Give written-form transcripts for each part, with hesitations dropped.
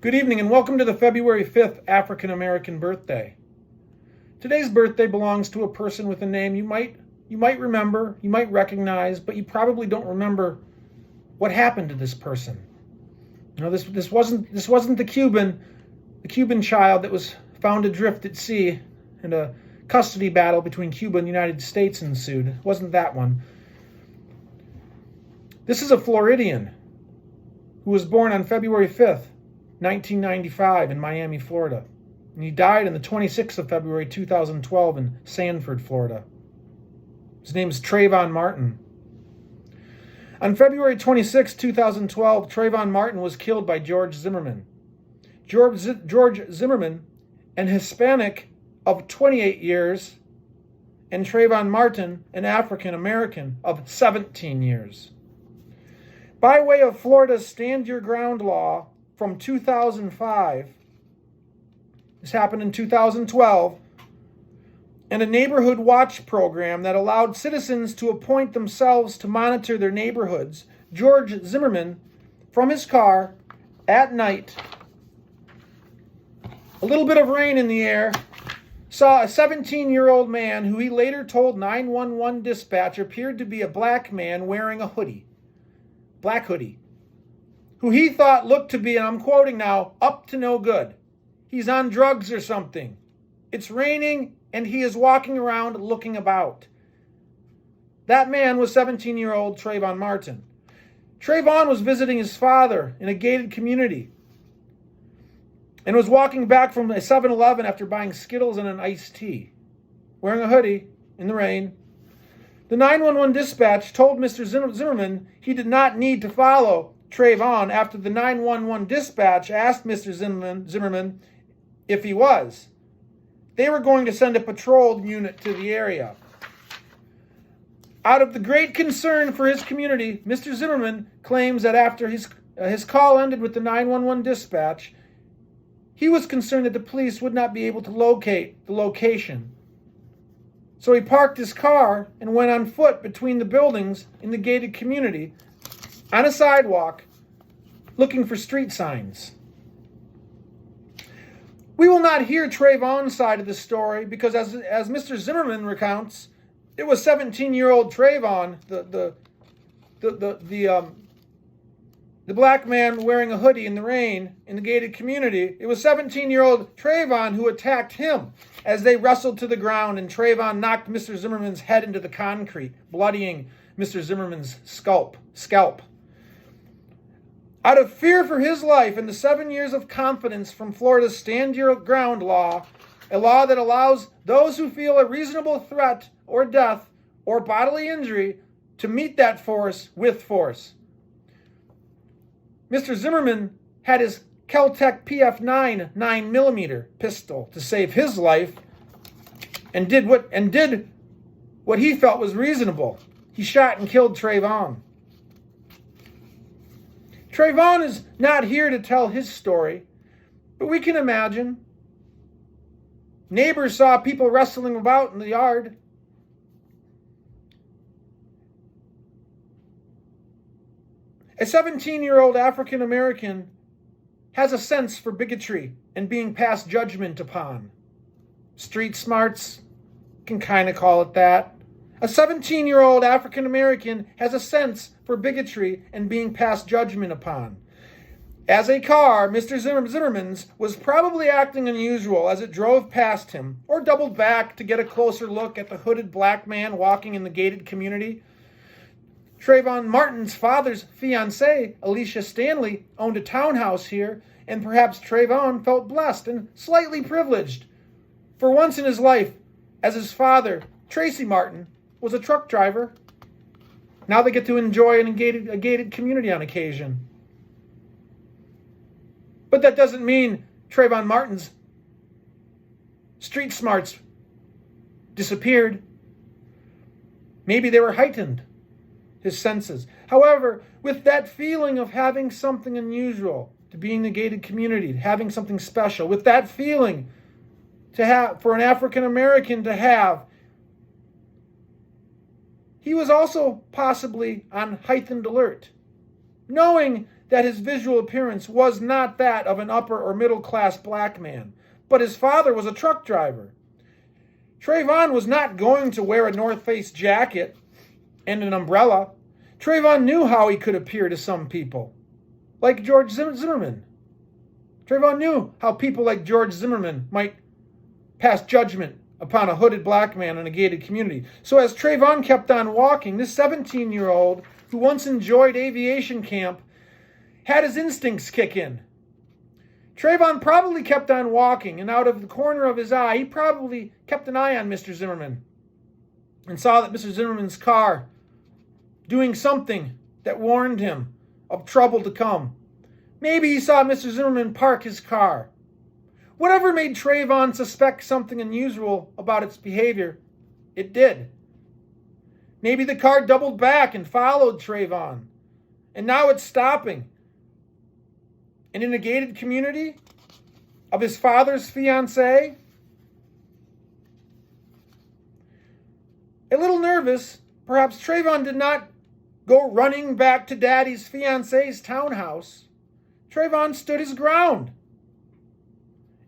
Good evening and welcome to the February 5th African American birthday. Today's birthday belongs to a person with a name you might remember, you might recognize, but you probably don't remember what happened to this person. You know, this wasn't the Cuban child that was found adrift at sea and a custody battle between Cuba and the United States ensued. It wasn't that one. This is a Floridian who was born on February 5th, 1995 in Miami, Florida. And he died on the 26th of February 2012 in Sanford, Florida. His name is Trayvon Martin. On February 26, 2012, Trayvon Martin was killed by George Zimmerman. George Zimmerman, an Hispanic of 28 years, and Trayvon Martin, an African American of 17 years. By way of Florida's Stand Your Ground law from 2005, this happened in 2012, and a neighborhood watch program that allowed citizens to appoint themselves to monitor their neighborhoods, George Zimmerman, from his car at night, a little bit of rain in the air, saw a 17-year-old man who he later told 911 dispatch appeared to be a black man wearing a hoodie, black hoodie, who he thought looked to be, and I'm quoting now, up to no good. He's on drugs or something. It's raining and he is walking around looking about. That man was 17-year-old Trayvon Martin. Trayvon was visiting his father in a gated community and was walking back from a 7-Eleven after buying Skittles and an iced tea, wearing a hoodie in the rain. The 911 dispatch told Mr. Zimmerman he did not need to follow Trayvon after the 911 dispatch asked Mr. Zimmerman if he was. They were going to send a patrol unit to the area. Out of the great concern for his community, Mr. Zimmerman claims that after his call ended with the 911 dispatch, he was concerned that the police would not be able to locate the location. So he parked his car and went on foot between the buildings in the gated community on a sidewalk looking for street signs. We will not hear Trayvon's side of the story because as Mr. Zimmerman recounts, it was 17-year-old Trayvon, the black man wearing a hoodie in the rain in the gated community. It was 17-year-old Trayvon who attacked him as they wrestled to the ground, and Trayvon knocked Mr. Zimmerman's head into the concrete, bloodying Mr. Zimmerman's scalp. Out of fear for his life and the 7 years of confidence from Florida's Stand Your Ground law, a law that allows those who feel a reasonable threat or death or bodily injury to meet that force with force. Mr. Zimmerman had his Kel-Tec PF9 9mm pistol to save his life and did what he felt was reasonable. He shot and killed Trayvon. Trayvon is not here to tell his story, but we can imagine. Neighbors saw people wrestling about in the yard. A 17-year-old African American has a sense for bigotry and being passed judgment upon. Street smarts can kind of call it that. A 17-year-old African American has a sense for bigotry and being passed judgment upon. As a car, Mr. Zimmerman's was probably acting unusual as it drove past him or doubled back to get a closer look at the hooded black man walking in the gated community. Trayvon Martin's father's fiancée, Alicia Stanley, owned a townhouse here, and perhaps Trayvon felt blessed and slightly privileged for once in his life, as his father, Tracy Martin, was a truck driver. Now they get to enjoy a gated community on occasion. But that doesn't mean Trayvon Martin's street smarts disappeared. Maybe they were heightened, his senses. However, with that feeling of having something unusual, to be in the gated community, having something special, with that feeling to have, for an African American to have, he was also possibly on heightened alert, knowing that his visual appearance was not that of an upper or middle class black man, but his father was a truck driver. Trayvon was not going to wear a North Face jacket and an umbrella. Trayvon knew how he could appear to some people, like George Zimmerman. Trayvon knew how people like George Zimmerman might pass judgment upon a hooded black man in a gated community. So as Trayvon kept on walking, this 17-year-old who once enjoyed aviation camp had his instincts kick in. Trayvon probably kept on walking, and out of the corner of his eye, he probably kept an eye on Mr. Zimmerman and saw that Mr. Zimmerman's car doing something that warned him of trouble to come. Maybe he saw Mr. Zimmerman park his car. Whatever made Trayvon suspect something unusual about its behavior, it did. Maybe the car doubled back and followed Trayvon, and now it's stopping. And in a gated community of his father's fiancée, a little nervous, perhaps Trayvon did not go running back to Daddy's fiancée's townhouse. Trayvon stood his ground.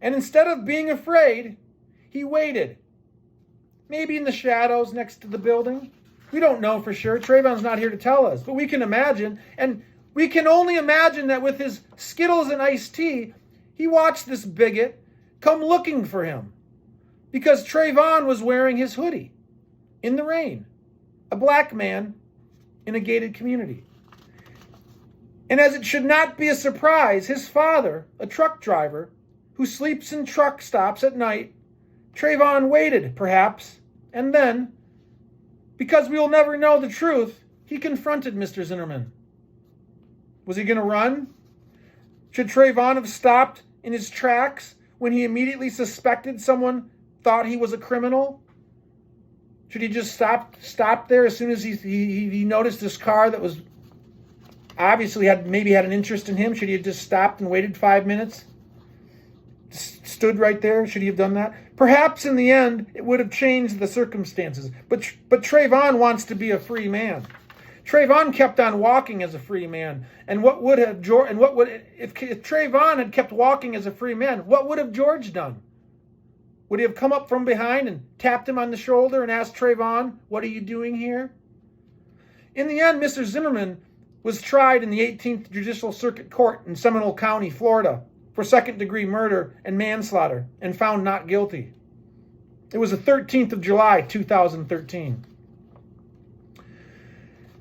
And instead of being afraid, he waited. Maybe in the shadows next to the building. We don't know for sure. Trayvon's not here to tell us, but we can imagine. And we can only imagine that with his Skittles and iced tea, he watched this bigot come looking for him. Because Trayvon was wearing his hoodie in the rain. A black man in a gated community. And as it should not be a surprise, his father, a truck driver, who sleeps in truck stops at night, Trayvon waited, perhaps, and then, because we will never know the truth, he confronted Mr. Zimmerman. Was he going to run? Should Trayvon have stopped in his tracks when he immediately suspected someone thought he was a criminal? Should he just stop there as soon as he noticed this car that was obviously maybe had an interest in him? Should he have just stopped and waited 5 minutes? Stood right there? Should he have done that? Perhaps in the end it would have changed the circumstances. But Trayvon wants to be a free man. Trayvon kept on walking as a free man. And if Trayvon had kept walking as a free man, what would have George done? Would he have come up from behind and tapped him on the shoulder and asked Trayvon, "What are you doing here?" In the end, Mr. Zimmerman was tried in the 18th Judicial Circuit Court in Seminole County, Florida, for second-degree murder and manslaughter, and found not guilty. It was the 13th of July, 2013.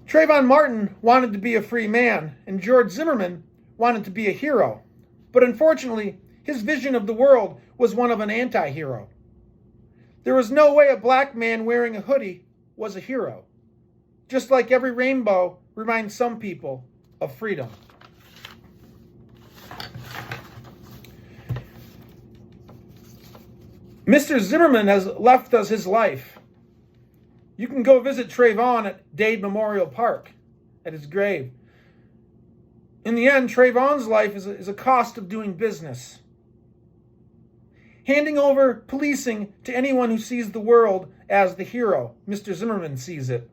Trayvon Martin wanted to be a free man, and George Zimmerman wanted to be a hero. But unfortunately, his vision of the world was one of an anti-hero. There was no way a black man wearing a hoodie was a hero. Just like every rainbow reminds some people of freedom. Mr. Zimmerman has left us his life. You can go visit Trayvon at Dade Memorial Park, at his grave. In the end, Trayvon's life is a cost of doing business. Handing over policing to anyone who sees the world as the hero Mr. Zimmerman sees it.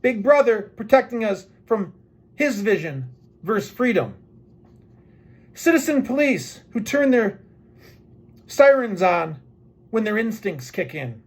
Big Brother protecting us from his vision versus freedom. Citizen police who turn their sirens on when their instincts kick in.